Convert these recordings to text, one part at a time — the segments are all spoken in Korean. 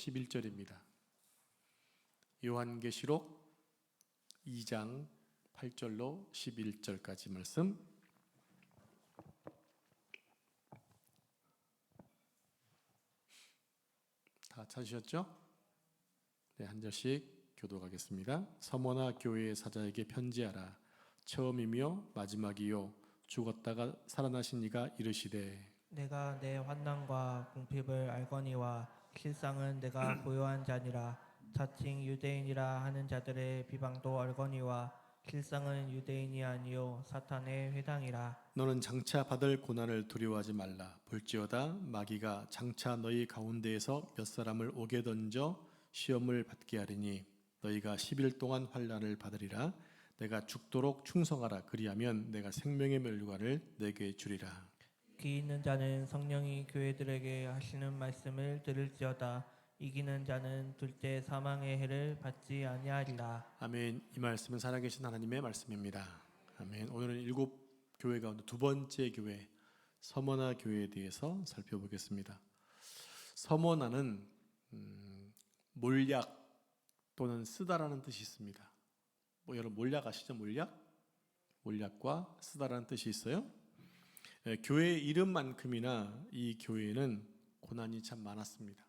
11절입니다. 요한계시록 2장 8절로 11절까지 말씀. 다 찾으셨죠? 네, 한 절씩 교독하겠습니다. 서머나 교회의 사자에게 편지하라. 처음이며 마지막이요 죽었다가 살아나신 이가 이르시되 내가 내 환난과 궁핍을 알거니와 실상은 내가 고요한 자니라. 자칭 유대인이라 하는 자들의 비방도 알거니와 실상은 유대인이 아니요 사탄의 회당이라. 너는 장차 받을 고난을 두려워하지 말라. 볼지어다 마귀가 장차 너희 가운데에서 몇 사람을 옥에 던져 시험을 받게 하리니 너희가 10일 동안 환난을 받으리라. 내가 죽도록 충성하라. 그리하면 내가 생명의 멸류관을 내게 주리라. 귀 있는 자는 성령이 교회들에게 하시는 말씀을 들을지어다. 이기는 자는 둘째 사망의 해를 받지 아니하리라. 아멘. 이 말씀은 살아계신 하나님의 말씀입니다. 아멘. 오늘은 7교회 가운데 두 번째 교회 서머나 교회에 대해서 살펴보겠습니다. 서머나는 몰약 또는 쓰다라는 뜻이 있습니다. 여러분 몰약 아시죠? 몰약과 쓰다라는 뜻이 있어요. 교회 이름만큼이나 이 교회는 고난이 참 많았습니다.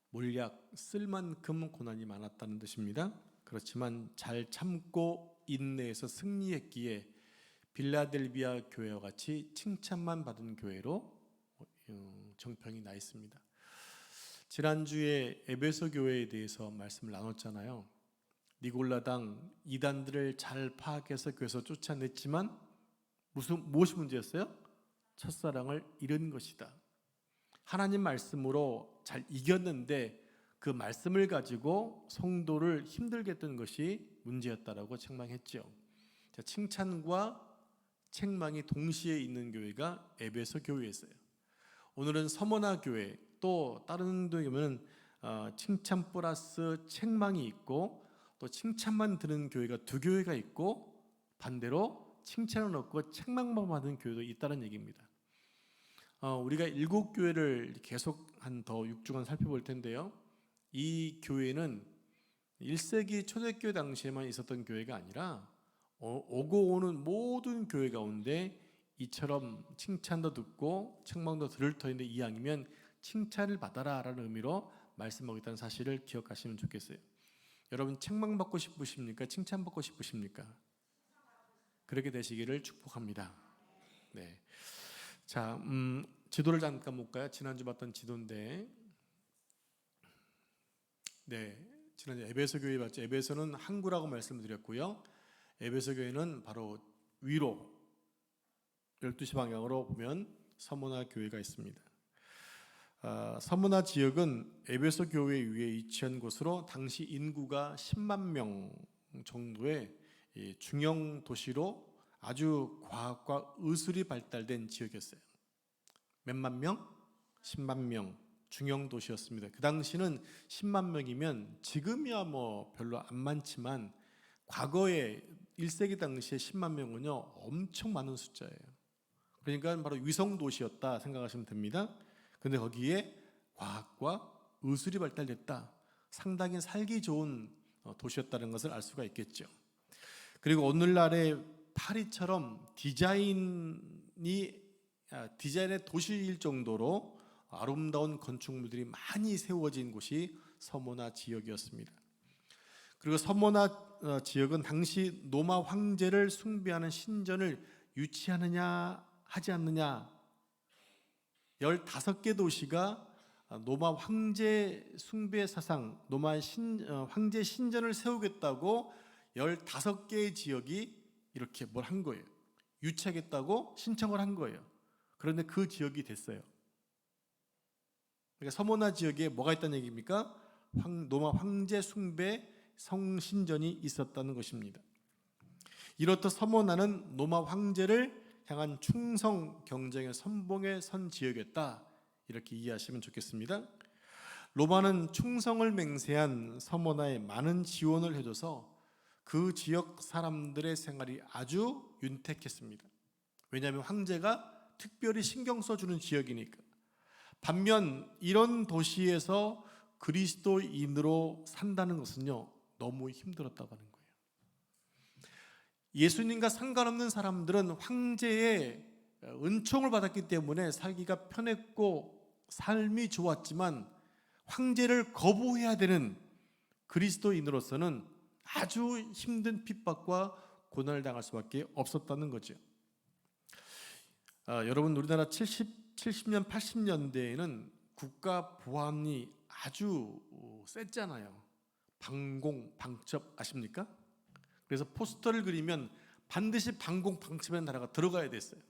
몰약, 쓸 만큼 고난이 많았다는 뜻입니다. 그렇지만 잘 참고 인내해서 승리했기에 빌라델비아 교회와 같이 칭찬만 받은 교회로 정평이 나 있습니다. 지난주에 에베소 교회에 대해서 말씀을 나눴잖아요. 니골라당 이단들을 잘 파악해서 교회에서 쫓아냈지만 무엇이 문제였어요? 첫사랑을 잃은 것이다. 하나님 말씀으로 잘 이겼는데 그 말씀을 가지고 성도를 힘들게 했던 것이 문제였다라고 책망했죠. 칭찬과 책망이 동시에 있는 교회가 에베소 교회였어요. 오늘은 서머나 교회, 또 다른 데 보면 칭찬 플러스 책망이 있고 또 칭찬만 드는 교회가 두 교회가 있고 반대로 칭찬을 얻고 책망만 받은 교회도 있다는 얘기입니다. 우리가 7교회를 계속 한 더 6주간 살펴볼 텐데요. 이 교회는 1세기 초대교회 당시에만 있었던 교회가 아니라 오고 오는 모든 교회 가운데 이처럼 칭찬도 듣고 책망도 들을 터인데 이왕이면 칭찬을 받아라 라는 의미로 말씀하고 있다는 사실을 기억하시면 좋겠어요. 여러분 책망받고 싶으십니까? 칭찬받고 싶으십니까? 그렇게 되시기를 축복합니다. 네. 자, 지도를 잠깐 볼까요? 지난주 봤던 지도인데, 네, 지난주 에베소 교회 봤죠. 에베소는 항구라고 말씀을 드렸고요. 에베소 교회는 바로 위로 12시 방향으로 보면 서머나 교회가 있습니다. 서머나 지역은 에베소 교회 위에 위치한 곳으로 당시 인구가 10만 명 정도의 중형 도시로 아주 과학과 의술이 발달된 지역이었어요. 몇만 명? 10만 명 중형 도시였습니다. 그 당시는 10만 명이면 지금이야 뭐 별로 안 많지만 과거에 1세기 당시에 10만 명은요 엄청 많은 숫자예요. 그러니까 바로 위성 도시였다 생각하시면 됩니다. 근데 거기에 과학과 의술이 발달됐다. 상당히 살기 좋은 도시였다는 것을 알 수가 있겠죠. 그리고 오늘날의 파리처럼 디자인의 도시일 정도로 아름다운 건축물들이 많이 세워진 곳이 서머나 지역이었습니다. 그리고 서머나 지역은 당시 로마 황제를 숭배하는 신전을 유치하느냐 하지 않느냐 15개 도시가 로마 황제 숭배 사상, 로마 황제 신전을 세우겠다고 15개의 지역이 이렇게 뭘 한 거예요. 유치하겠다고 신청을 한 거예요. 그런데 그 지역이 됐어요. 그러니까 서머나 지역에 뭐가 있다는 얘기입니까? 로마 황제 숭배 성신전이 있었다는 것입니다. 이렇듯 서머나는 로마 황제를 향한 충성 경쟁의 선봉에 선 지역이었다. 이렇게 이해하시면 좋겠습니다. 로마는 충성을 맹세한 서머나에 많은 지원을 해줘서 그 지역 사람들의 생활이 아주 윤택했습니다. 왜냐하면 황제가 특별히 신경 써주는 지역이니까. 반면 이런 도시에서 그리스도인으로 산다는 것은요, 너무 힘들었다고 하는 거예요. 예수님과 상관없는 사람들은 황제의 은총을 받았기 때문에 살기가 편했고 삶이 좋았지만, 황제를 거부해야 되는 그리스도인으로서는 아주 힘든 핍박과 고난을 당할 수밖에 없었다는 거죠. 여러분, 우리나라 70년, 80년대에는 국가 보안이 아주 셌잖아요. 방공, 방첩 아십니까? 그래서 포스터를 그리면 반드시 방공, 방첩의 나라가 들어가야 됐어요.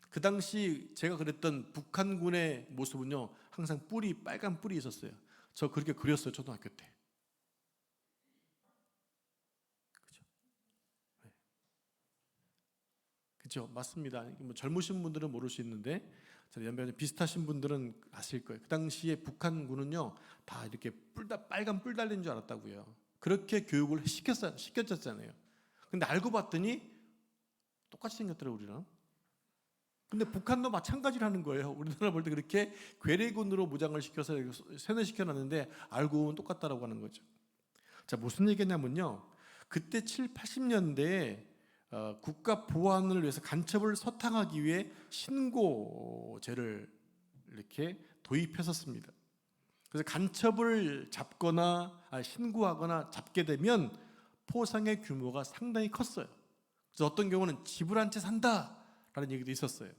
그 당시 제가 그랬던 북한군의 모습은요, 항상 빨간 뿔이 있었어요. 저 그렇게 그렸어요, 초등학교 때. 그죠? 맞습니다. 뭐 젊으신 분들은 모를 수 있는데, 연배가 비슷하신 분들은 아실 거예요. 그 당시에 북한군은요, 다 이렇게 빨간 뿔 달린 줄 알았다고요. 그렇게 교육을 시켰잖아요. 근데 알고 봤더니 똑같이 생겼더라고요, 우리랑. 근데 북한도 마찬가지라는 거예요. 우리나라 볼 때 그렇게 괴뢰군으로 무장을 시켜서 세뇌시켜놨는데 알고 보면 똑같다라고 하는 거죠. 자, 무슨 얘기냐면요, 그때 7, 80년대에 국가 보안을 위해서 간첩을 서탕하기 위해 신고제를 이렇게 도입했었습니다. 그래서 간첩을 신고하거나 잡게 되면 포상의 규모가 상당히 컸어요. 그래서 어떤 경우는 집을 한 채 산다라는 얘기도 있었어요.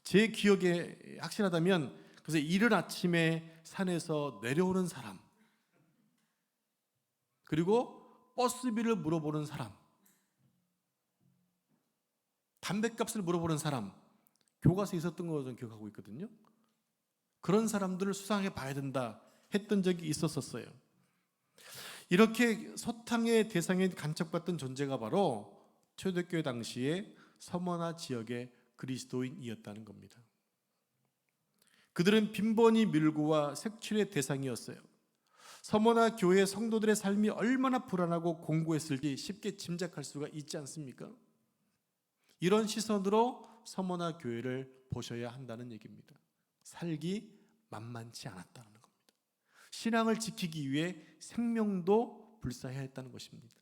제 기억에 확실하다면, 그래서 이른 아침에 산에서 내려오는 사람, 그리고 버스비를 물어보는 사람, 담뱃값을 물어보는 사람, 교과서에 있었던 거 저는 기억하고 있거든요. 그런 사람들을 수상해 봐야 된다 했던 적이 있었어요. 이렇게 서탕의 대상에 간척받던 존재가 바로 초대교회 당시에 서머나 지역의 그리스도인이었다는 겁니다. 그들은 빈번히 밀고와 색출의 대상이었어요. 서머나 교회 성도들의 삶이 얼마나 불안하고 공고했을지 쉽게 짐작할 수가 있지 않습니까? 이런 시선으로 서머나 교회를 보셔야 한다는 얘기입니다. 살기 만만치 않았다는 겁니다. 신앙을 지키기 위해 생명도 불사해야 했다는 것입니다.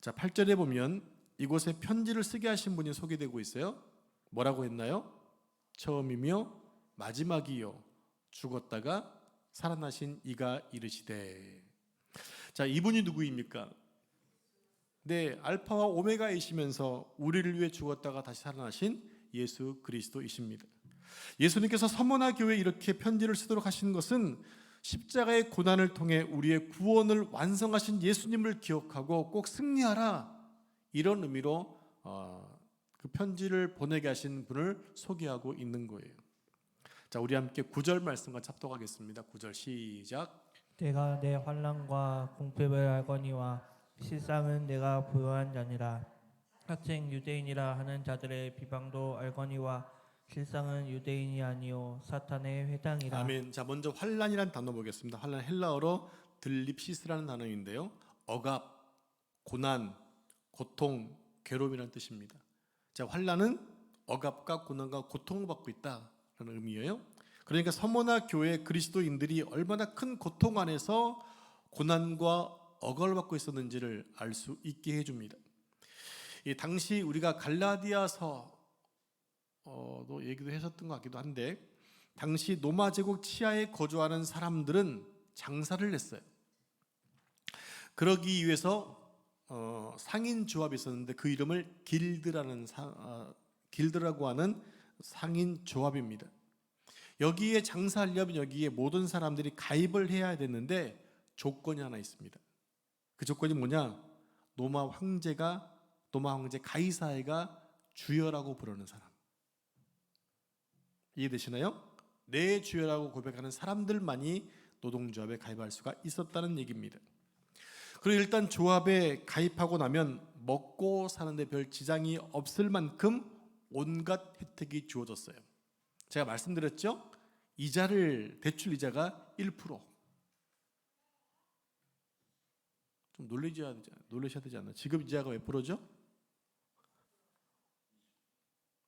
자, 8절에 보면 이곳에 편지를 쓰게 하신 분이 소개되고 있어요. 뭐라고 했나요? 처음이며 마지막이요, 죽었다가 살아나신 이가 이르시되. 자, 이분이 누구입니까? 네, 알파와 오메가이시면서 우리를 위해 죽었다가 다시 살아나신 예수 그리스도이십니다. 예수님께서 서머나 교회에 이렇게 편지를 쓰도록 하신 것은 십자가의 고난을 통해 우리의 구원을 완성하신 예수님을 기억하고 꼭 승리하라, 이런 의미로 그 편지를 보내게 하신 분을 소개하고 있는 거예요. 자, 우리 함께 9절 말씀과 합독하겠습니다. 9절 시작. 내가 내 환난과 공핍을 알거니와 실상은 내가 부요한 자니라. 학생 유대인이라 하는 자들의 비방도 알거니와 실상은 유대인이 아니요 사탄의 회당이라. 아멘. 자, 먼저 환난이라는 단어 보겠습니다. 환난, 헬라어로 들립시스라는 단어인데요, 억압, 고난, 고통, 괴로움이라는 뜻입니다. 자, 환난은 억압과 고난과 고통을 받고 있다라는 의미예요. 그러니까 서머나 교회 그리스도인들이 얼마나 큰 고통 안에서 고난과 억압을 받고 있었는지를 알 수 있게 해줍니다. 이 당시 우리가 갈라디아서도 얘기도 했었던 것 같기도 한데, 당시 로마 제국 치하에 거주하는 사람들은 장사를 했어요. 그러기 위해서 상인 조합이 있었는데 그 이름을 길드라고 하는 상인 조합입니다. 여기에 장사하려면 여기에 모든 사람들이 가입을 해야 되는데 조건이 하나 있습니다. 그 조건이 뭐냐? 로마 황제 가이사르가 주여라고 부르는 사람. 이해되시나요? 내 주여라고 고백하는 사람들만이 노동조합에 가입할 수가 있었다는 얘기입니다. 그리고 일단 조합에 가입하고 나면 먹고 사는데 별 지장이 없을 만큼 온갖 혜택이 주어졌어요. 제가 말씀드렸죠? 대출 이자가 1%. 좀 놀라셔야 되지 않나요? 지금 이자가 몇 프로죠?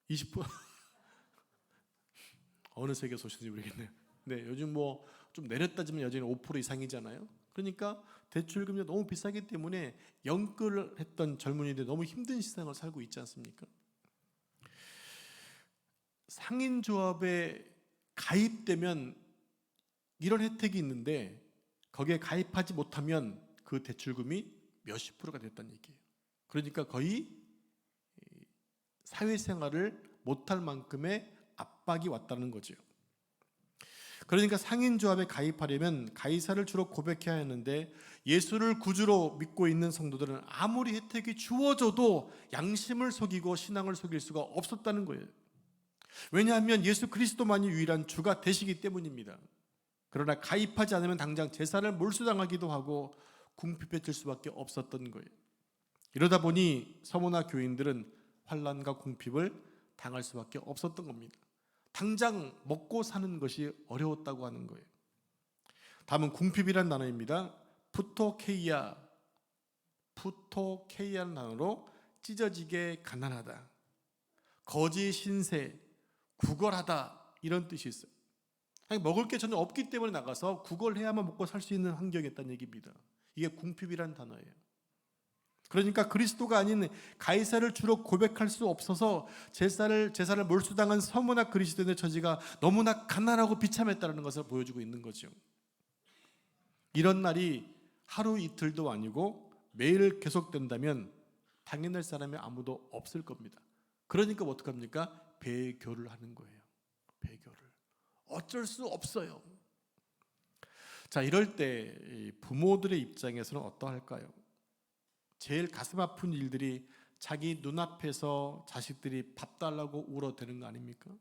20%. 어느 세계에서 오셨는지 모르겠네요. 네, 요즘 좀 내렸다지만 여전히 5% 이상이잖아요. 그러니까 대출금리가 너무 비싸기 때문에 영끌을 했던 젊은이들 너무 힘든 시상을 살고 있지 않습니까? 상인조합에 가입되면 이런 혜택이 있는데 거기에 가입하지 못하면 그 대출금이 몇십 프로가 됐다는 얘기예요. 그러니까 거의 사회생활을 못할 만큼의 압박이 왔다는 거죠. 그러니까 상인조합에 가입하려면 가이사를 주로 고백해야 하는데 예수를 구주로 믿고 있는 성도들은 아무리 혜택이 주어져도 양심을 속이고 신앙을 속일 수가 없었다는 거예요. 왜냐하면 예수 그리스도만이 유일한 주가 되시기 때문입니다. 그러나 가입하지 않으면 당장 제사를 몰수당하기도 하고 궁핍해질 수밖에 없었던 거예요. 이러다 보니 서머나 교인들은 환난과 궁핍을 당할 수밖에 없었던 겁니다. 당장 먹고 사는 것이 어려웠다고 하는 거예요. 다음은 궁핍이란 단어입니다. 푸토케이아라는 단어로 찢어지게 가난하다, 거지 신세, 구걸하다 이런 뜻이 있어요. 아니, 먹을 게 전혀 없기 때문에 나가서 구걸해야만 먹고 살 수 있는 환경이었다는 얘기입니다. 이게 궁핍이란 단어예요. 그러니까 그리스도가 아닌 가이사를 주로 고백할 수 없어서 제사를 몰수당한 서머나 그리스도인의 처지가 너무나 가난하고 비참했다는 것을 보여주고 있는 거죠. 이런 날이 하루 이틀도 아니고 매일 계속된다면 당연할 사람이 아무도 없을 겁니다. 그러니까 어떡합니까? 배교를 하는 거예요. 배교를. 어쩔 수 없어요. 자, 이럴 때 부모들의 입장에서는 어떠할까요? 제일 가슴 아픈 일들이 자기 눈앞에서 자식들이 밥 달라고 울어대는 거 아닙니까?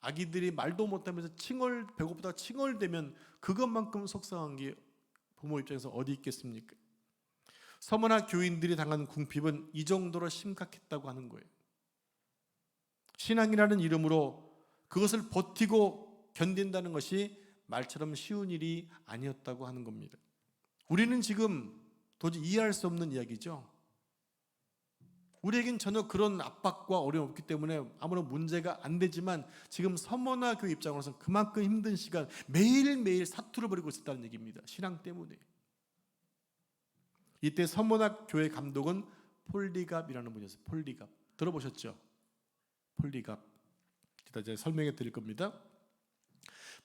아기들이 말도 못하면서 배고프다 칭얼대면 그것만큼 속상한 게 부모 입장에서 어디 있겠습니까? 서머나 교인들이 당한 궁핍은 이 정도로 심각했다고 하는 거예요. 신앙이라는 이름으로 그것을 버티고 견딘다는 것이 말처럼 쉬운 일이 아니었다고 하는 겁니다. 우리는 지금 도저히 이해할 수 없는 이야기죠. 우리에겐 전혀 그런 압박과 어려움이 없기 때문에 아무런 문제가 안 되지만 지금 서머나 교회 입장으로서는 그만큼 힘든 시간, 매일매일 사투를 벌이고 있었다는 얘기입니다. 신앙 때문에. 이때 서머나 교회 감독은 폴리갑이라는 분이었어요. 폴리갑. 들어보셨죠? 폴리갑. 이따 제가 설명해 드릴 겁니다.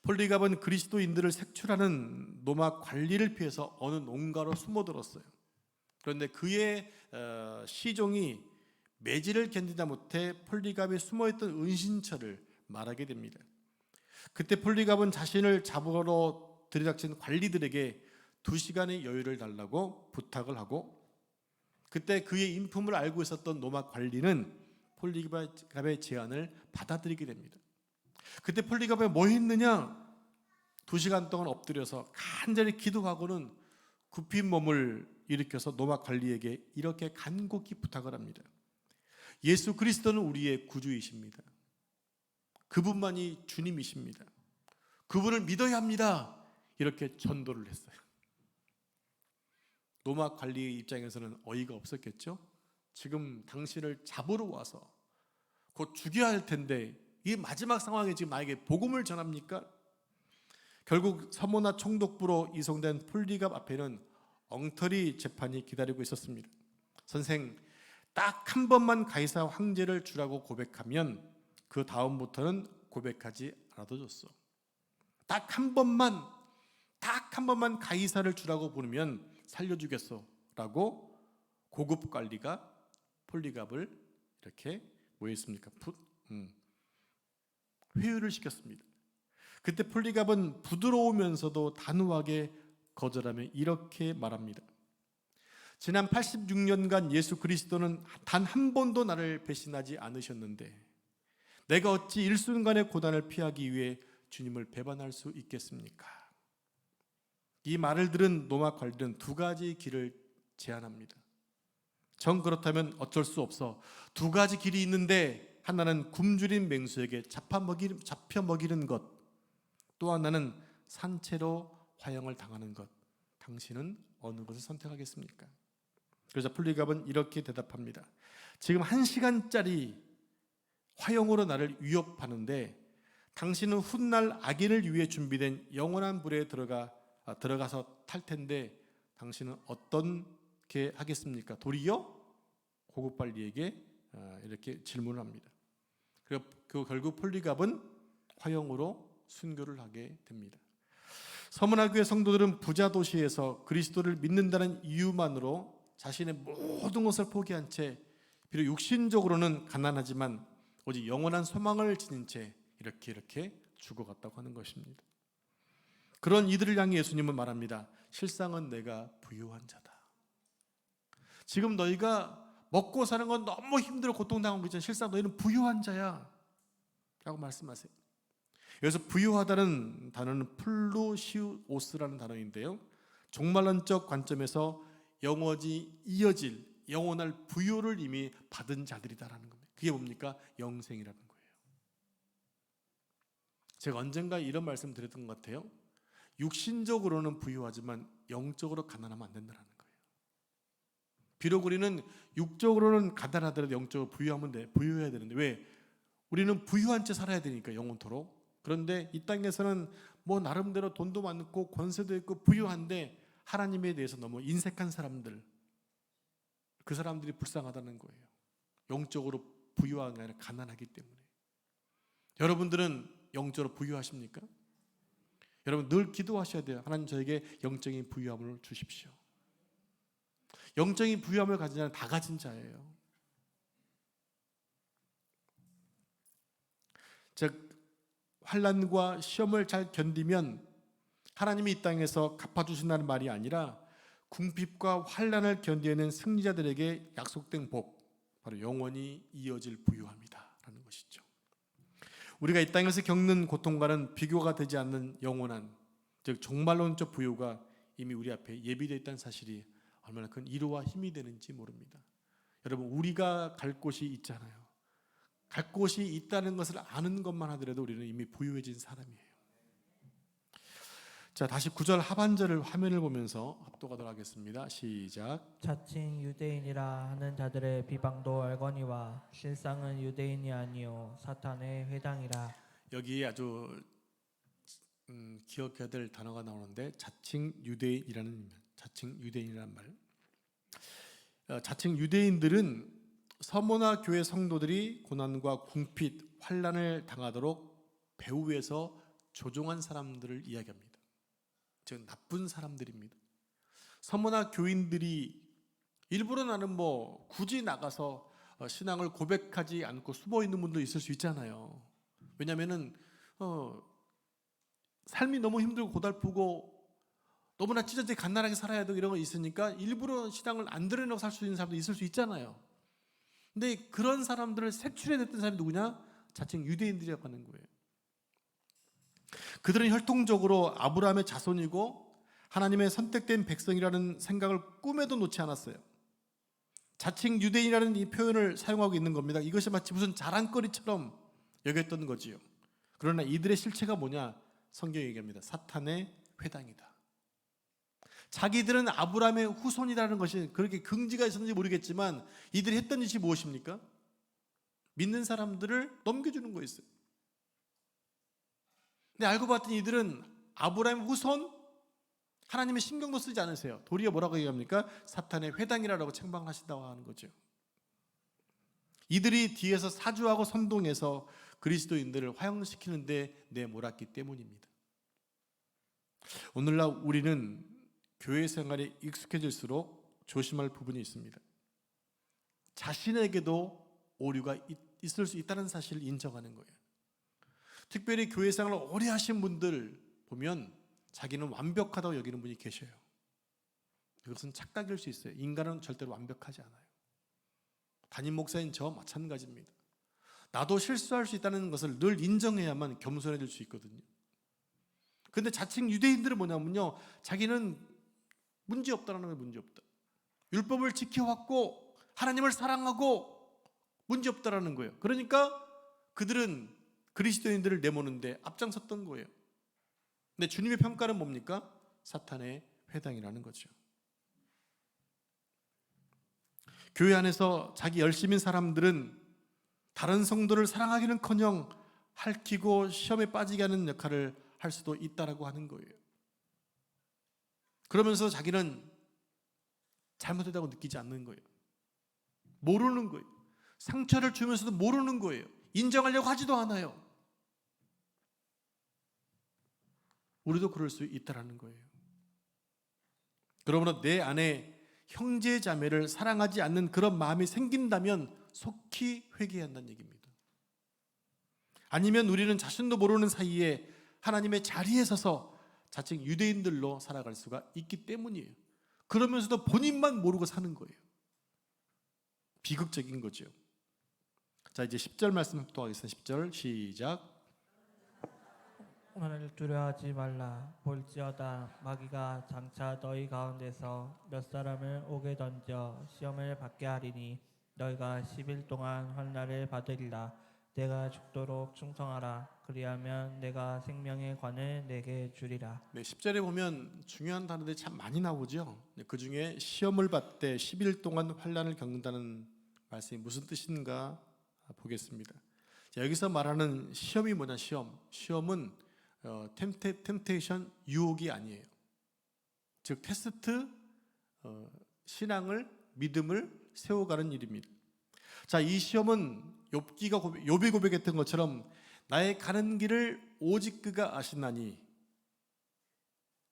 폴리갑은 그리스도인들을 색출하는 노마 관리를 피해서 어느 농가로 숨어들었어요. 그런데 그의 시종이 매질을 견디다 못해 폴리갑이 숨어있던 은신처를 말하게 됩니다. 그때 폴리갑은 자신을 잡으러 들이닥친 관리들에게 2시간의 여유를 달라고 부탁을 하고, 그때 그의 인품을 알고 있었던 노마 관리는 폴리갑의 제안을 받아들이게 됩니다. 그때 폴리갑이 뭐 했느냐? 2시간 동안 엎드려서 간절히 기도하고는 굽힌 몸을 일으켜서 노마 관리에게 이렇게 간곡히 부탁을 합니다. 예수 그리스도는 우리의 구주이십니다. 그분만이 주님이십니다. 그분을 믿어야 합니다. 이렇게 전도를 했어요. 노마 관리의 입장에서는 어이가 없었겠죠. 지금 당신을 잡으러 와서 곧 죽여야 할 텐데 이 마지막 상황에 지금 나에게 복음을 전합니까? 결국 서머나 총독부로 이송된 폴리갑 앞에는 엉터리 재판이 기다리고 있었습니다. 선생, 딱 한 번만 가이사 황제를 주라고 고백하면 그 다음부터는 고백하지 않아도 줬어. 딱 한 번만 가이사를 주라고 부르면 살려주겠어 라고 고급 관리가 폴리갑을 이렇게 뭐했습니까? 회유를 시켰습니다. 그때 폴리갑은 부드러우면서도 단호하게 거절하며 이렇게 말합니다. 지난 86년간 예수 그리스도는 단 한 번도 나를 배신하지 않으셨는데 내가 어찌 일순간의 고난을 피하기 위해 주님을 배반할 수 있겠습니까? 이 말을 들은 노마 관리는 2가지 길을 제안합니다. 정 그렇다면 어쩔 수 없어. 2가지 길이 있는데 하나는 굶주린 맹수에게 잡혀 먹이는 것, 또 하나는 산채로 화형을 당하는 것. 당신은 어느 것을 선택하겠습니까? 그래서 폴리갑은 이렇게 대답합니다. 지금 1시간짜리 화형으로 나를 위협하는데 당신은 훗날 악인을 위해 준비된 영원한 불에 들어가서 탈 텐데 당신은 어떻게 하겠습니까? 도리어 고급발리에게 이렇게 질문을 합니다. 그리고 결국 폴리갑은 화형으로 순교를 하게 됩니다. 서문화 교회 성도들은 부자 도시에서 그리스도를 믿는다는 이유만으로 자신의 모든 것을 포기한 채 비록 육신적으로는 가난하지만 오직 영원한 소망을 지닌 채 이렇게 죽어갔다고 하는 것입니다. 그런 이들을 향해 예수님은 말합니다. 실상은 내가 부유한 자다. 지금 너희가 먹고 사는 건 너무 힘들어 고통당하고 있지만 실상 너희는 부유한 자야 라고 말씀하세요. 여기서 부유하다는 단어는 플루시오스라는 단어인데요, 종말론적 관점에서 영원히 이어질 영원할 부유를 이미 받은 자들이다라는 겁니다. 그게 뭡니까? 영생이라는 거예요. 제가 언젠가 이런 말씀 드렸던 것 같아요. 육신적으로는 부유하지만 영적으로 가난하면 안 된다는 거예요. 비록 우리는 육적으로는 가난하더라도 영적으로 부유해야 되는데 왜? 우리는 부유한 채 살아야 되니까 영원토록. 그런데 이 땅에서는 뭐 나름대로 돈도 많고 권세도 있고 부유한데 하나님에 대해서 너무 인색한 사람들, 그 사람들이 불쌍하다는 거예요. 영적으로 부유한 게 아니라 가난하기 때문에. 여러분들은 영적으로 부유하십니까? 여러분 늘 기도하셔야 돼요. 하나님 저에게 영적인 부유함을 주십시오. 영적인 부유함을 가진 자는 다 가진 자예요. 즉 환난과 시험을 잘 견디면 하나님이 이 땅에서 갚아주신다는 말이 아니라 궁핍과 환난을 견디는 승리자들에게 약속된 복, 바로 영원히 이어질 부유함이다 라는 것이죠. 우리가 이 땅에서 겪는 고통과는 비교가 되지 않는 영원한, 즉 종말론적 부유가 이미 우리 앞에 예비되어 있다는 사실이 얼마나 큰 위로와 힘이 되는지 모릅니다. 여러분 우리가 갈 곳이 있잖아요. 갈 곳이 있다는 것을 아는 것만 하더라도 우리는 이미 부유해진 사람이에요. 자, 다시 9절 하반절을 화면을 보면서 합독하도록 하겠습니다. 시작. 자칭 유대인이라 하는 자들의 비방도 알거니와 실상은 유대인이 아니요 사탄의 회당이라. 여기에 아주 기억해야 될 단어가 나오는데 자칭 유대인이라는 말. 자칭 유대인들은 서문화 교회 성도들이 고난과 궁핍, 환난을 당하도록 배후에서 조종한 사람들을 이야기합니다. 즉 나쁜 사람들입니다. 서문화 교인들이 일부러 나는 뭐 굳이 나가서 신앙을 고백하지 않고 숨어 있는 분도 있을 수 있잖아요. 왜냐하면은 삶이 너무 힘들고 고달프고 너무나 찢어지게 갓난하게 살아야 되고 이런 거 있으니까 일부러 신앙을 안 드러내고 살 수 있는 사람도 있을 수 있잖아요. 근데 그런 사람들을 색출해냈던 사람이 누구냐? 자칭 유대인들이라고 하는 거예요. 그들은 혈통적으로 아브라함의 자손이고 하나님의 선택된 백성이라는 생각을 꿈에도 놓지 않았어요. 자칭 유대인이라는 이 표현을 사용하고 있는 겁니다. 이것이 마치 무슨 자랑거리처럼 여겼던 거지요. 그러나 이들의 실체가 뭐냐? 성경이 얘기합니다. 사탄의 회당이다. 자기들은 아브라함의 후손이라는 것이 그렇게 긍지가 있었는지 모르겠지만 이들이 했던 짓이 무엇입니까? 믿는 사람들을 넘겨주는 거였어요. 근데 알고 봤더니 이들은 아브라함 후손, 하나님의 신경도 쓰지 않으세요. 도리어 뭐라고 얘기합니까? 사탄의 회당이라고 책망하신다고 하는 거죠. 이들이 뒤에서 사주하고 선동해서 그리스도인들을 화형시키는데 내몰았기 때문입니다. 오늘날 우리는 교회 생활에 익숙해질수록 조심할 부분이 있습니다. 자신에게도 오류가 있을 수 있다는 사실을 인정하는 거예요. 특별히 교회 생활을 오래 하신 분들 보면 자기는 완벽하다고 여기는 분이 계셔요. 그것은 착각일 수 있어요. 인간은 절대로 완벽하지 않아요. 담임 목사인 저 마찬가지입니다. 나도 실수할 수 있다는 것을 늘 인정해야만 겸손해질 수 있거든요. 그런데 자칭 유대인들은 뭐냐면요, 자기는 문제없다라는 거예요. 문제없다. 율법을 지켜왔고 하나님을 사랑하고 문제없다라는 거예요. 그러니까 그들은 그리스도인들을 내모는데 앞장섰던 거예요. 근데 주님의 평가는 뭡니까? 사탄의 회당이라는 거죠. 교회 안에서 자기 열심인 사람들은 다른 성도를 사랑하기는커녕 핥히고 시험에 빠지게 하는 역할을 할 수도 있다라고 하는 거예요. 그러면서 자기는 잘못했다고 느끼지 않는 거예요. 모르는 거예요. 상처를 주면서도 모르는 거예요. 인정하려고 하지도 않아요. 우리도 그럴 수 있다라는 거예요. 그러므로 내 안에 형제 자매를 사랑하지 않는 그런 마음이 생긴다면 속히 회개해야 한다는 얘기입니다. 아니면 우리는 자신도 모르는 사이에 하나님의 자리에 서서 자칭 유대인들로 살아갈 수가 있기 때문이에요. 그러면서도 본인만 모르고 사는 거예요. 비극적인 거죠. 자, 이제 10절 말씀 합독하겠습니다. 10절 시작. 오늘 두려워하지 말라. 볼지어다 마귀가 장차 너희 가운데서 몇 사람을 옥에 던져 시험을 받게 하리니 너희가 10일 동안 환난을 받으리라. 내가 죽도록 충성하라. 그리하면 내가 생명의 관을 내게 주리라. 네, 10절에 보면 중요한 단어들이 참 많이 나오죠. 그 중에 시험을 받되 10일 동안 환난을 겪는다는 말씀이 무슨 뜻인가 보겠습니다. 자, 여기서 말하는 시험이 뭐냐? 시험은 템테이션, 유혹이 아니에요. 즉 테스트, 신앙을, 믿음을 세워가는 일입니다. 자, 이 시험은 욥이 고백했던 것처럼 나의 가는 길을 오직 그가 아시나니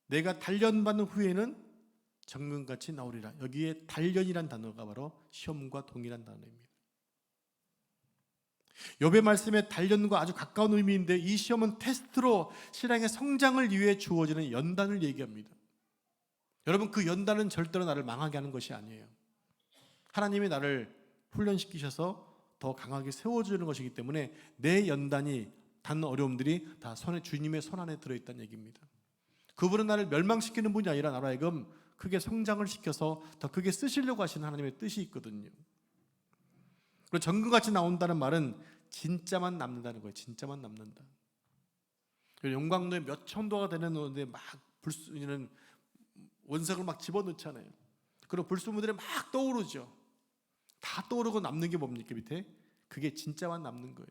내가 단련받는 후에는 정금같이 나오리라. 여기에 단련이란 단어가 바로 시험과 동일한 단어입니다. 욥의 말씀에 단련과 아주 가까운 의미인데 이 시험은 테스트로 신앙의 성장을 위해 주어지는 연단을 얘기합니다. 여러분, 그 연단은 절대로 나를 망하게 하는 것이 아니에요. 하나님이 나를 훈련시키셔서 더 강하게 세워주는 것이기 때문에 내 연단이 닿는 어려움들이 다 주님의 손 안에 들어있다는 얘기입니다. 그분은 나를 멸망시키는 분이 아니라 나로 하여금 크게 성장을 시켜서 더 크게 쓰시려고 하시는 하나님의 뜻이 있거든요. 그리고 정금같이 나온다는 말은 진짜만 남는다는 거예요. 진짜만 남는다. 용광로에 몇 천도가 되는 데막 불수는 원석을 막 집어넣잖아요. 그리고 불순물들이 막 떠오르죠. 다 떠오르고 남는 게 뭡니까? 밑에 그게 진짜만 남는 거예요.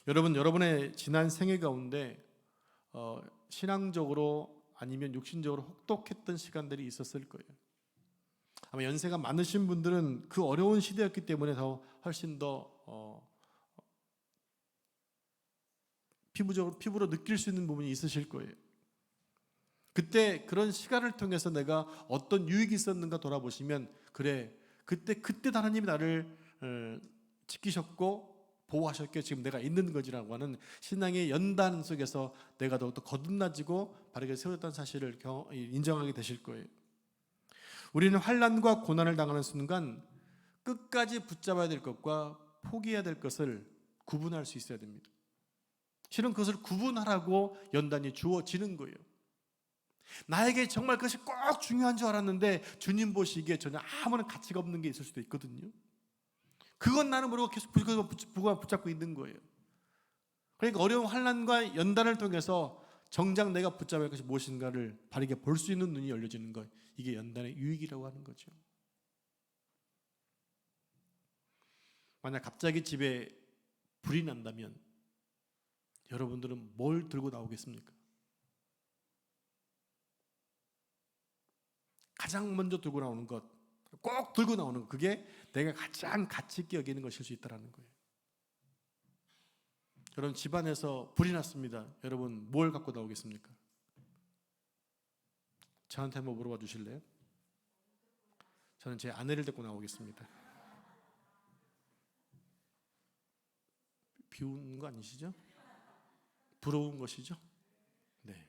여러분의 지난 생애 가운데 신앙적으로 아니면 육신적으로 혹독했던 시간들이 있었을 거예요. 아마 연세가 많으신 분들은 그 어려운 시대였기 때문에 훨씬 더 피부로 느낄 수 있는 부분이 있으실 거예요. 그때 그런 시간을 통해서 내가 어떤 유익이 있었는가 돌아보시면 그래, 그때 하나님이 나를 지키셨고 보호하셨기에 지금 내가 있는 거지라고 하는 신앙의 연단 속에서 내가 더욱더 거듭나지고 바르게 세워졌다는 사실을 인정하게 되실 거예요. 우리는 환난과 고난을 당하는 순간 끝까지 붙잡아야 될 것과 포기해야 될 것을 구분할 수 있어야 됩니다. 실은 그것을 구분하라고 연단이 주어지는 거예요. 나에게 정말 그것이 꼭 중요한 줄 알았는데 주님 보시기에 전혀 아무런 가치가 없는 게 있을 수도 있거든요. 그건 나는 모르고 계속 붙잡고 있는 거예요. 그러니까 어려운 환난과 연단을 통해서 정작 내가 붙잡을 것이 무엇인가를 바르게 볼 수 있는 눈이 열려지는 것, 이게 연단의 유익이라고 하는 거죠. 만약 갑자기 집에 불이 난다면 여러분들은 뭘 들고 나오겠습니까? 가장 먼저 들고 나오는 것, 꼭 들고 나오는 것, 그게 내가 가장 가치 있게 여기는 것일 수 있다는 거예요. 여러분, 집안에서 불이 났습니다. 여러분 뭘 갖고 나오겠습니까? 저한테 한번 물어봐 주실래요? 저는 제 아내를 데리고 나오겠습니다. 비웃는 거 아니시죠? 부러운 것이죠? 네,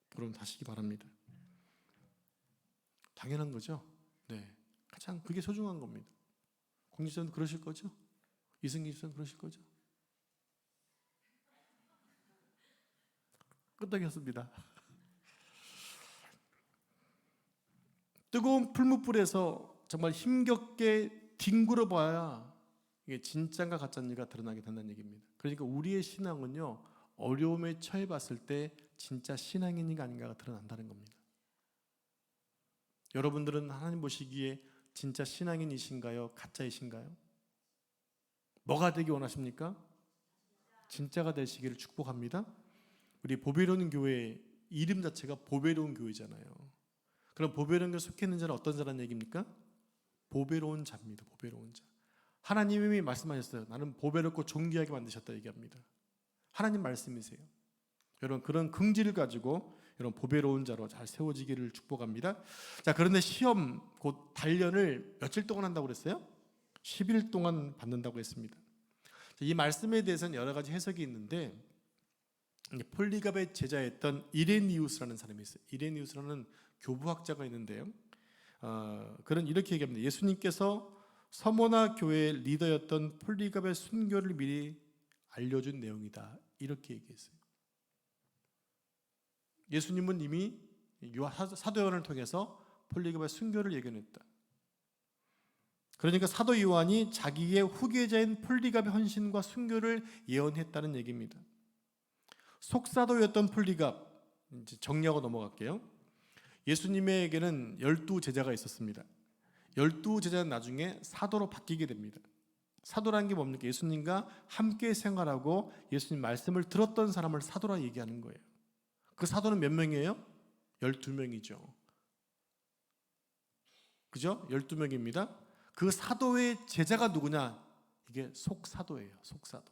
부러움 다시기 바랍니다. 당연한 거죠? 네, 가장 그게 소중한 겁니다. 공지선은 그러실 거죠? 이승기 집사는 그러실 거죠? 끄떡이었습니다. 뜨거운 풀무불에서 정말 힘겹게 뒹굴어 봐야 이게 진짜인가 가짜인지가 드러나게 된다는 얘기입니다. 그러니까 우리의 신앙은요, 어려움에 처해 봤을 때 진짜 신앙인인가 아닌가가 드러난다는 겁니다. 여러분들은 하나님 보시기에 진짜 신앙인이신가요? 가짜이신가요? 뭐가 되기 원하십니까? 진짜가 되시기를 축복합니다. 우리 보배로운 교회 이름 자체가 보배로운 교회잖아요. 그럼 보배로운 교회 속해 있는 자는 어떤 자라는 얘기입니까? 보배로운 자입니다. 보배로운 자. 하나님이 말씀하셨어요. 나는 보배롭고 존귀하게 만드셨다 얘기합니다. 하나님 말씀이세요. 여러분 그런 긍지를 가지고 여러분 보배로운 자로 잘 세워지기를 축복합니다. 자, 그런데 시험 곧 단련을 며칠 동안 한다고 그랬어요? 10일 동안 받는다고 했습니다. 이 말씀에 대해서는 여러 가지 해석이 있는데 폴리갑의 제자였던 이레니우스라는 사람이 있어요. 이레니우스라는 교부학자가 있는데요. 그는 이렇게 얘기합니다. 예수님께서 서모나 교회의 리더였던 폴리갑의 순교를 미리 알려준 내용이다. 이렇게 얘기했어요. 예수님은 이미 사도 요한을 통해서 폴리갑의 순교를 예견했다. 그러니까 사도 요한이 자기의 후계자인 폴리갑의 헌신과 순교를 예언했다는 얘기입니다. 속사도였던 폴리갑, 이제 정리하고 넘어갈게요. 예수님에게는 12제자가 있었습니다. 12제자는 나중에 사도로 바뀌게 됩니다. 사도라는 게 뭡니까? 예수님과 함께 생활하고 예수님 말씀을 들었던 사람을 사도라 얘기하는 거예요. 그 사도는 몇 명이에요? 12명이죠. 그죠? 12명입니다. 그 사도의 제자가 누구냐? 이게 속사도예요. 속사도.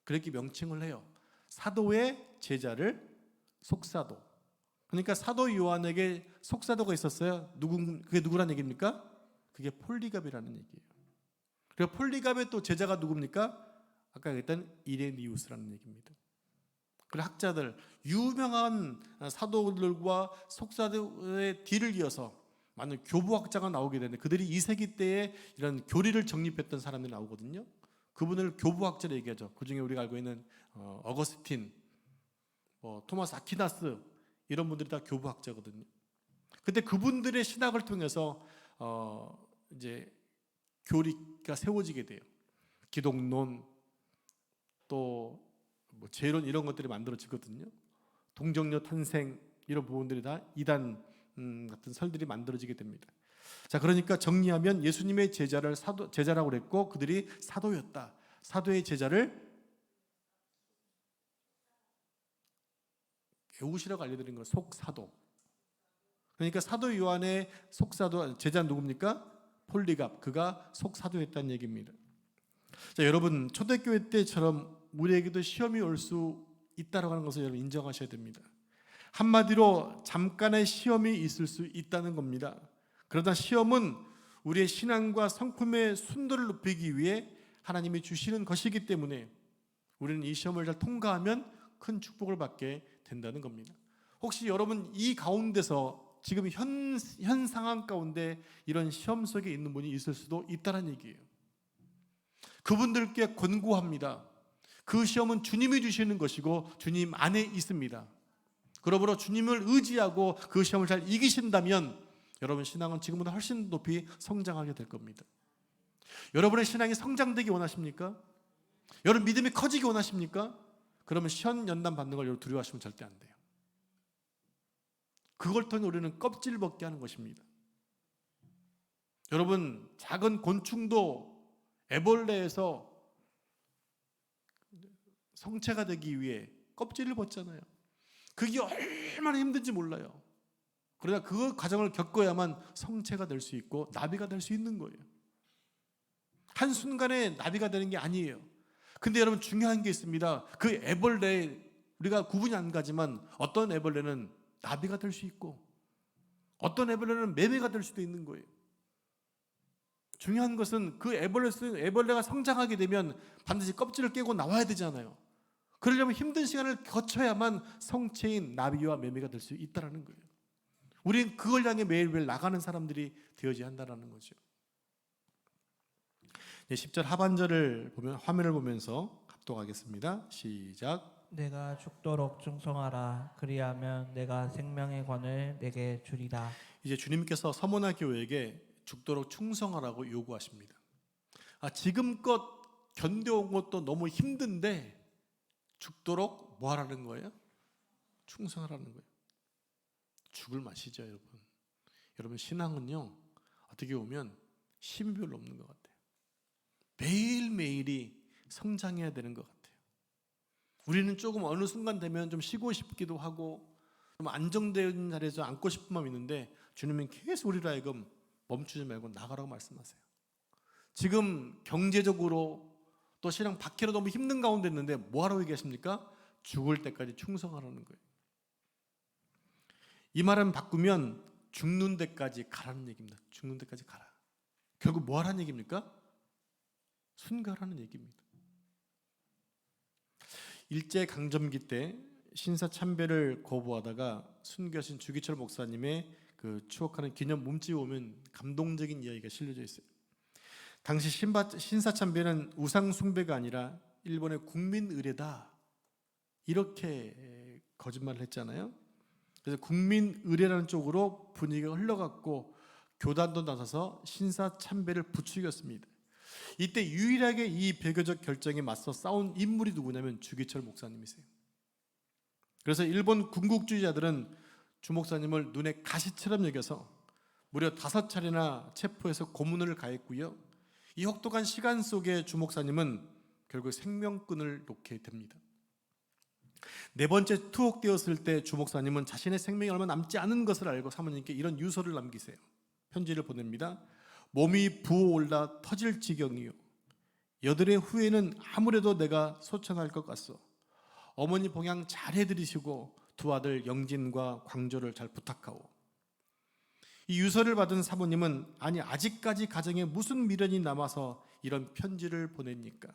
그렇게 명칭을 해요. 사도의 제자를 속사도. 그러니까 사도 요한에게 속사도가 있었어요. 그게 누구란 얘기입니까? 그게 폴리갑이라는 얘기예요. 그리고 폴리갑의 또 제자가 누굽니까? 아까 얘기했던 이레니우스라는 얘기입니다. 그리고 학자들, 유명한 사도들과 속사도의 뒤를 이어서 많은 교부학자가 나오게 되는데 그들이 2세기 때에 이런 교리를 정립했던 사람들이 나오거든요. 그분을 교부학자로 얘기하죠. 그중에 우리가 알고 있는 어거스틴, 토마스 아퀴나스 이런 분들이 다 교부학자거든요. 근데 그분들의 신학을 통해서 이제 교리가 세워지게 돼요. 기독론 또 재론 이런 것들이 만들어지거든요. 동정녀 탄생 이런 부분들이 다 이단 같은 설들이 만들어지게 됩니다. 자, 그러니까 정리하면 예수님의 제자라고 그랬고 그들이 사도였다. 사도의 제자를 배우시라고 알려드린 건 속사도. 그러니까 사도 요한의 속사도 제자는 누굽니까? 폴리갑. 그가 속사도였다는 얘기입니다. 자, 여러분 초대교회 때처럼 우리에게도 시험이 올 수 있다고 하는 것을 여러분 인정하셔야 됩니다. 한마디로 잠깐의 시험이 있을 수 있다는 겁니다. 그러나 시험은 우리의 신앙과 성품의 순도를 높이기 위해 하나님이 주시는 것이기 때문에 우리는 이 시험을 잘 통과하면 큰 축복을 받게 된다는 겁니다. 혹시 여러분 이 가운데서 지금 현 상황 가운데 이런 시험 속에 있는 분이 있을 수도 있다는 얘기예요. 그분들께 권고합니다. 그 시험은 주님이 주시는 것이고 주님 안에 있습니다. 그러므로 주님을 의지하고 그 시험을 잘 이기신다면 여러분 신앙은 지금보다 훨씬 높이 성장하게 될 겁니다. 여러분의 신앙이 성장되기 원하십니까? 여러분 믿음이 커지기 원하십니까? 그러면 시험 연단 받는 걸 여러분 두려워하시면 절대 안 돼요. 그걸 통해 우리는 껍질 벗게 하는 것입니다. 여러분 작은 곤충도 애벌레에서 성체가 되기 위해 껍질을 벗잖아요. 그게 얼마나 힘든지 몰라요. 그러나 그 과정을 겪어야만 성체가 될 수 있고 나비가 될 수 있는 거예요. 한순간에 나비가 되는 게 아니에요. 근데 여러분 중요한 게 있습니다. 그 애벌레 우리가 구분이 안 가지만 어떤 애벌레는 나비가 될 수 있고 어떤 애벌레는 매매가 될 수도 있는 거예요. 중요한 것은 그 애벌레가 성장하게 되면 반드시 껍질을 깨고 나와야 되잖아요. 그러려면 힘든 시간을 거쳐야만 성체인 나비와 매매가 될 수 있다는 거예요. 우리는 그걸 향해 매일매일 나가는 사람들이 되어야 한다는 거죠. 10절 하반절을 보면 화면을 보면서 합독하겠습니다. 시작. 내가 죽도록 충성하라. 그리하면 내가 생명의 권을 내게 주리라. 이제 주님께서 서모나 교회에게 죽도록 충성하라고 요구하십니다. 지금껏 견뎌온 것도 너무 힘든데 죽도록 뭐 하라는 거예요? 충성하라는 거예요. 죽을 맛이죠, 여러분. 여러분 신앙은요 어떻게 보면 힘이 별로 없는 것 같아요. 매일매일이 성장해야 되는 것 같아요. 우리는 조금 어느 순간 되면 좀 쉬고 싶기도 하고 좀 안정된 자리에서 앉고 싶은 마음이 있는데 주님은 계속 우리로 하여금 멈추지 말고 나가라고 말씀하세요. 지금 경제적으로 또 신앙 박해로 너무 힘든 가운데 있는데 뭐 하라고 얘기하십니까? 죽을 때까지 충성하라는 거예요. 이 말은 바꾸면 죽는 데까지 가라는 얘기입니다. 죽는 데까지 가라. 결국 뭐 하라는 얘기입니까? 순교하라는 얘기입니다. 일제강점기 때 신사참배를 거부하다가 순교하신 주기철 목사님의 그 추억하는 기념 몸집에 오면 감동적인 이야기가 실려져 있어요. 당시 신사참배는 우상 숭배가 아니라 일본의 국민 의례다 이렇게 거짓말을 했잖아요. 그래서 국민 의례라는 쪽으로 분위기가 흘러갔고 교단도 나서서 신사참배를 부추겼습니다. 이때 유일하게 이 배교적 결정에 맞서 싸운 인물이 누구냐면 주기철 목사님이세요. 그래서 일본 군국주의자들은 주 목사님을 눈에 가시처럼 여겨서 무려 5차례나 체포해서 고문을 가했고요. 이 혹독한 시간 속에 주 목사님은 결국 생명끈을 놓게 됩니다. 4번째 투옥되었을 때 주 목사님은 자신의 생명이 얼마 남지 않은 것을 알고 사모님께 이런 유서를 남기세요. 편지를 보냅니다. 몸이 부어올라 터질 지경이요. 여드레 후에는 아무래도 내가 소천할 것 같소. 어머니 봉양 잘 해드리시고 두 아들 영진과 광조를 잘 부탁하오. 이 유서를 받은 사모님은 아니 아직까지 가정에 무슨 미련이 남아서 이런 편지를 보냅니까?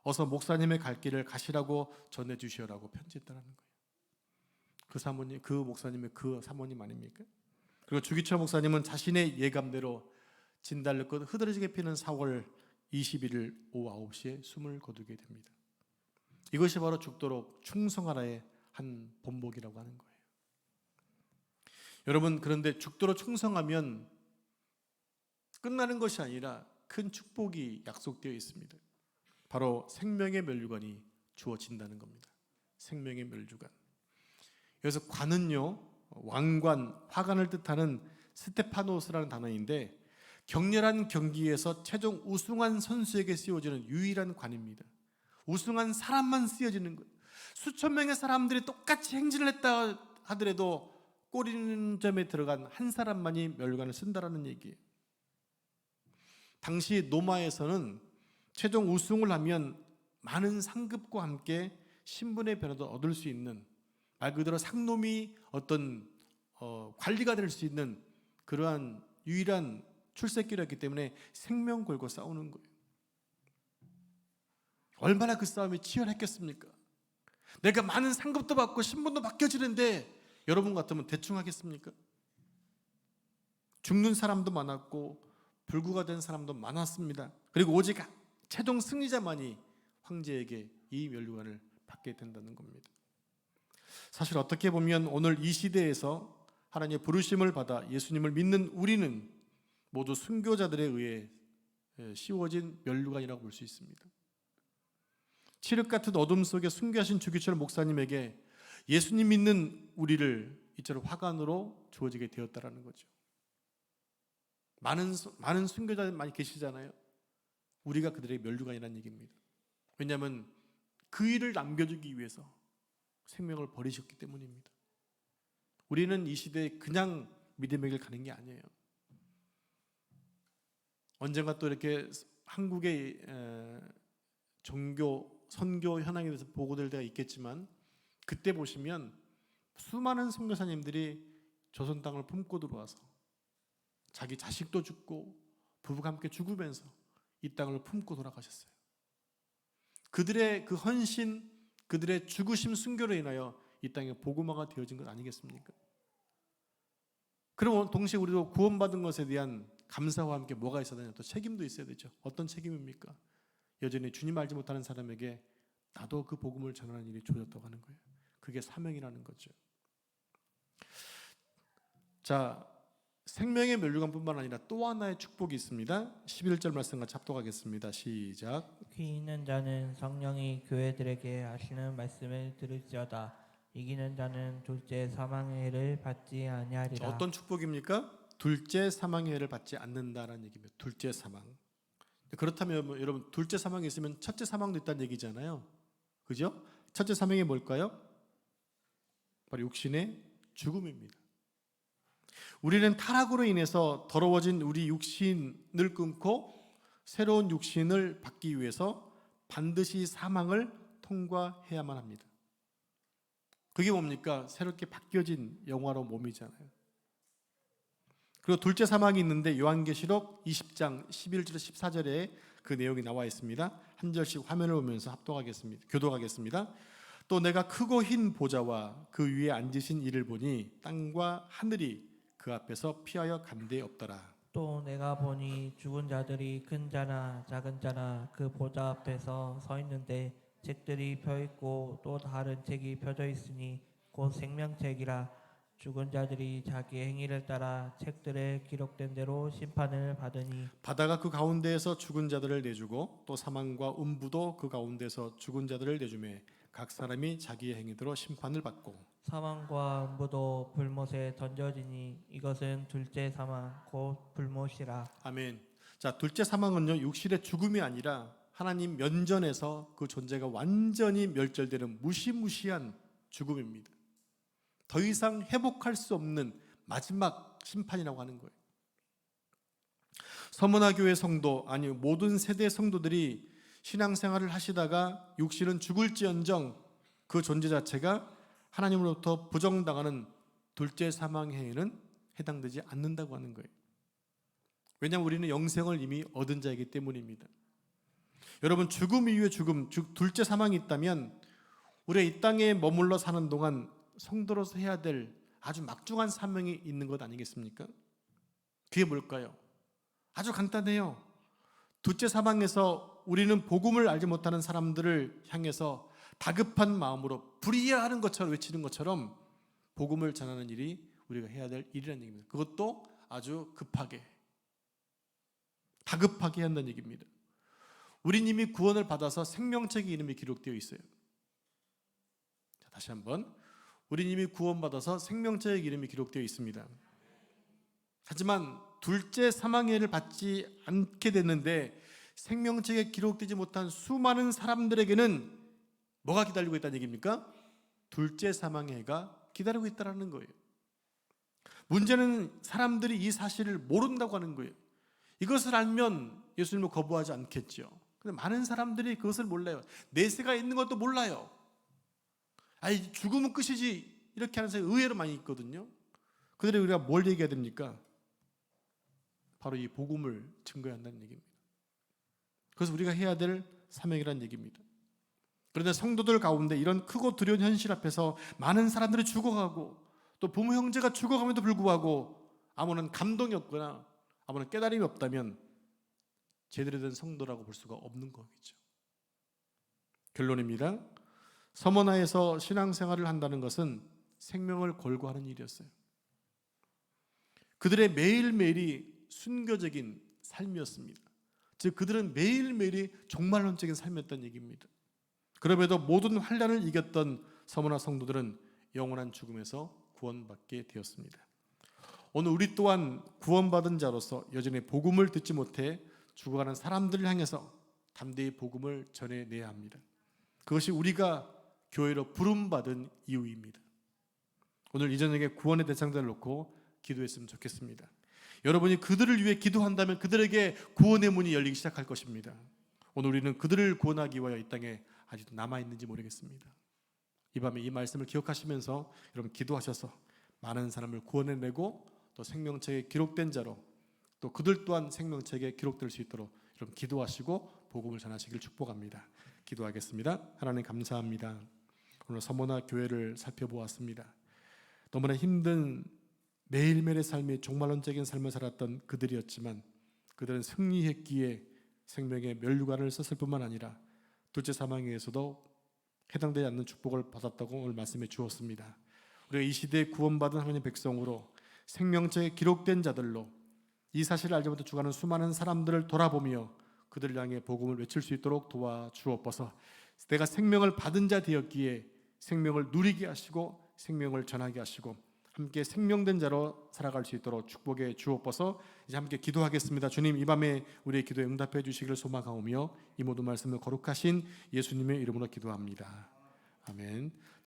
어서 목사님의 갈 길을 가시라고 전해주시오라고 편지했다는 거예요. 그 사모님, 그 목사님의 그 사모님 아닙니까? 그리고 주기철 목사님은 자신의 예감대로 진달래꽃 흐드러지게 피는 4월 21일 오후 9시에 숨을 거두게 됩니다. 이것이 바로 죽도록 충성하라의 한 본보기라고 하는 거예요. 여러분, 그런데 죽도록 충성하면 끝나는 것이 아니라 큰 축복이 약속되어 있습니다. 바로 생명의 면류관이 주어진다는 겁니다. 생명의 면류관. 여기서 관은요, 왕관, 화관을 뜻하는 스테파노스라는 단어인데 격렬한 경기에서 최종 우승한 선수에게 씌워지는 유일한 관입니다. 우승한 사람만 씌워지는 거예요. 수천 명의 사람들이 똑같이 행진을 했다 하더라도 꼬리점에 들어간 한 사람만이 면류관을 쓴다라는 얘기예요. 당시 노마에서는 최종 우승을 하면 많은 상급과 함께 신분의 변화도 얻을 수 있는, 말 그대로 상놈이 어떤 관리가 될 수 있는 그러한 유일한 출세길이었기 때문에 생명 걸고 싸우는 거예요. 얼마나 그 싸움이 치열했겠습니까? 내가 많은 상급도 받고 신분도 바뀌어지는데 여러분 같으면 대충 하겠습니까? 죽는 사람도 많았고 불구가 된 사람도 많았습니다. 그리고 오직 최종 승리자만이 황제에게 이 면류관을 받게 된다는 겁니다. 사실 어떻게 보면 오늘 이 시대에서 하나님의 부르심을 받아 예수님을 믿는 우리는 모두 순교자들에 의해 씌워진 면류관이라고 볼 수 있습니다. 칠흑 같은 어둠 속에 순교하신 주기철 목사님에게 예수님 믿는 우리를 이처럼 화관으로 주어지게 되었다라는 거죠. 많은 순교자들 많이 계시잖아요. 우리가 그들의 면류관이라는 얘기입니다. 왜냐하면 그 일을 남겨주기 위해서 생명을 버리셨기 때문입니다. 우리는 이 시대에 그냥 믿음의 길 가는 게 아니에요. 언젠가 또 이렇게 한국의 종교, 선교 현황에 대해서 보고될 때가 있겠지만 그때 보시면 수많은 선교사님들이 조선 땅을 품고 들어와서 자기 자식도 죽고 부부가 함께 죽으면서 이 땅을 품고 돌아가셨어요. 그들의 그 헌신, 그들의 죽으심 순교로 인하여 이 땅에 복음화가 되어진 것 아니겠습니까? 그럼 동시에 우리도 구원받은 것에 대한 감사와 함께 뭐가 있어야 되냐? 또 책임도 있어야 되죠. 어떤 책임입니까? 여전히 주님 알지 못하는 사람에게 나도 그 복음을 전하는 일이 주어졌다고 하는 거예요. 그게 사명이라는 거죠. 자, 생명의 면류관뿐만 아니라 또 하나의 축복이 있습니다. 11절 말씀 같이 합독하겠습니다. 시작. 귀 있는 자는 성령이 교회들에게 하시는 말씀을 들을지어다. 이기는 자는 둘째 사망의 해를 받지 아니하리라. 어떤 축복입니까? 둘째 사망의 해를 받지 않는다라는 얘기입니다. 둘째 사망. 그렇다면 여러분 둘째 사망이 있으면 첫째 사망도 있다는 얘기잖아요. 그죠? 첫째 사명이 뭘까요? 바로 육신의 죽음입니다. 우리는 타락으로 인해서 더러워진 우리 육신을 끊고 새로운 육신을 받기 위해서 반드시 사망을 통과해야만 합니다. 그게 뭡니까? 새롭게 바뀌어진 영화로운 몸이잖아요. 그리고 둘째 사망이 있는데 요한계시록 20장 11절 14절에 그 내용이 나와 있습니다. 한 절씩 화면을 보면서 합독하겠습니다. 교독하겠습니다. 또 내가 크고 흰 보좌와 그 위에 앉으신 이를 보니 땅과 하늘이 그 앞에서 피하여 간데 없더라. 또 내가 보니 죽은 자들이 큰 자나 작은 자나 그 보좌 앞에서 서 있는데 책들이 펴 있고 또 다른 책이 펴져 있으니 곧 생명책이라. 죽은 자들이 자기 행위를 따라 책들에 기록된 대로 심판을 받으니 바다가 그 가운데에서 죽은 자들을 내주고 또 사망과 음부도 그 가운데서 죽은 자들을 내주매 각 사람이 자기의 행위대로 심판을 받고 사망과 음부도 불못에 던져지니 이것은 둘째 사망 곧 불못이라. 아멘. 자, 둘째 사망은요, 육신의 죽음이 아니라 하나님 면전에서 그 존재가 완전히 멸절되는 무시무시한 죽음입니다. 더 이상 회복할 수 없는 마지막 심판이라고 하는 거예요. 서문화 교회 성도, 아니 모든 세대 성도들이 신앙생활을 하시다가 육신은 죽을지언정 그 존재 자체가 하나님으로부터 부정당하는 둘째 사망해에는 해당되지 않는다고 하는 거예요. 왜냐하면 우리는 영생을 이미 얻은 자이기 때문입니다. 여러분, 죽음 이후의 죽음, 즉 둘째 사망이 있다면 우리가 이 땅에 머물러 사는 동안 성도로서 해야 될 아주 막중한 사명이 있는 것 아니겠습니까? 그게 뭘까요? 아주 간단해요. 둘째 사망에서 우리는 복음을 알지 못하는 사람들을 향해서 다급한 마음으로 불의하는 것처럼 외치는 것처럼 복음을 전하는 일이 우리가 해야 될 일이라는 얘기입니다. 그것도 아주 급하게, 다급하게 한다는 얘기입니다. 우린 이미 구원을 받아서 생명책의 이름이 기록되어 있어요. 자, 다시 한번, 우린 이미 구원받아서 생명책의 이름이 기록되어 있습니다. 하지만 둘째 사망해를 받지 않게 됐는데 생명책에 기록되지 못한 수많은 사람들에게는 뭐가 기다리고 있다는 얘기입니까? 둘째 사망해가 기다리고 있다는 거예요. 문제는 사람들이 이 사실을 모른다고 하는 거예요. 이것을 알면 예수님을 거부하지 않겠죠. 근데 많은 사람들이 그것을 몰라요. 내세가 있는 것도 몰라요. 아이, 죽으면 끝이지, 이렇게 하는 사람이 의외로 많이 있거든요. 그들이 우리가 뭘 얘기해야 됩니까? 바로 이 복음을 증거해야 한다는 얘기입니다. 그래서 우리가 해야 될 사명이라는 얘기입니다. 그런데 성도들 가운데 이런 크고 두려운 현실 앞에서 많은 사람들이 죽어가고 또 부모 형제가 죽어감에도 불구하고 아무런 감동이 없거나 아무런 깨달음이 없다면 제대로 된 성도라고 볼 수가 없는 거겠죠. 결론입니다. 서머나에서 신앙생활을 한다는 것은 생명을 걸고 하는 일이었어요. 그들의 매일매일이 순교적인 삶이었습니다. 즉 그들은 매일매일이 종말론적인 삶이었다는 얘기입니다. 그럼에도 모든 환난을 이겼던 서머나 성도들은 영원한 죽음에서 구원받게 되었습니다. 오늘 우리 또한 구원받은 자로서 여전히 복음을 듣지 못해 죽어가는 사람들을 향해서 담대히 복음을 전해내야 합니다. 그것이 우리가 교회로 부름받은 이유입니다. 오늘 이 저녁에 구원의 대상자를 놓고 기도했으면 좋겠습니다. 여러분이 그들을 위해 기도한다면 그들에게 구원의 문이 열리기 시작할 것입니다. 오늘 우리는 그들을 구원하기 위하여 이 땅에 아직도 남아있는지 모르겠습니다. 이 밤에 이 말씀을 기억하시면서 여러분 기도하셔서 많은 사람을 구원해내고 또 생명책에 기록된 자로 또 그들 또한 생명책에 기록될 수 있도록 여러분 기도하시고 복음을 전하시길 축복합니다. 기도하겠습니다. 하나님 감사합니다. 오늘 서머나 교회를 살펴보았습니다. 너무나 힘든 매일매일의 삶이 종말론적인 삶을 살았던 그들이었지만 그들은 승리했기에 생명의 면류관을 썼을 뿐만 아니라 둘째 사망에서도 해당되지 않는 축복을 받았다고 오늘 말씀해 주었습니다. 우리가 이 시대에 구원받은 하나님의 백성으로 생명책에 기록된 자들로 이 사실을 알지 못해 죽어가는 수많은 사람들을 돌아보며 그들을 향해 복음을 외칠 수 있도록 도와주옵소서. 내가 생명을 받은 자 되었기에 생명을 누리게 하시고 생명을 전하게 하시고 함께 생명된 자로 살아갈 수 있도록 축복해 주옵소서. 이제 함께 기도하겠습니다. 주님, 이 밤에 우리의 기도에 응답해 주시기를 소망하오며 이 모든 말씀을 거룩하신 예수님의 이름으로 기도합니다. 아멘.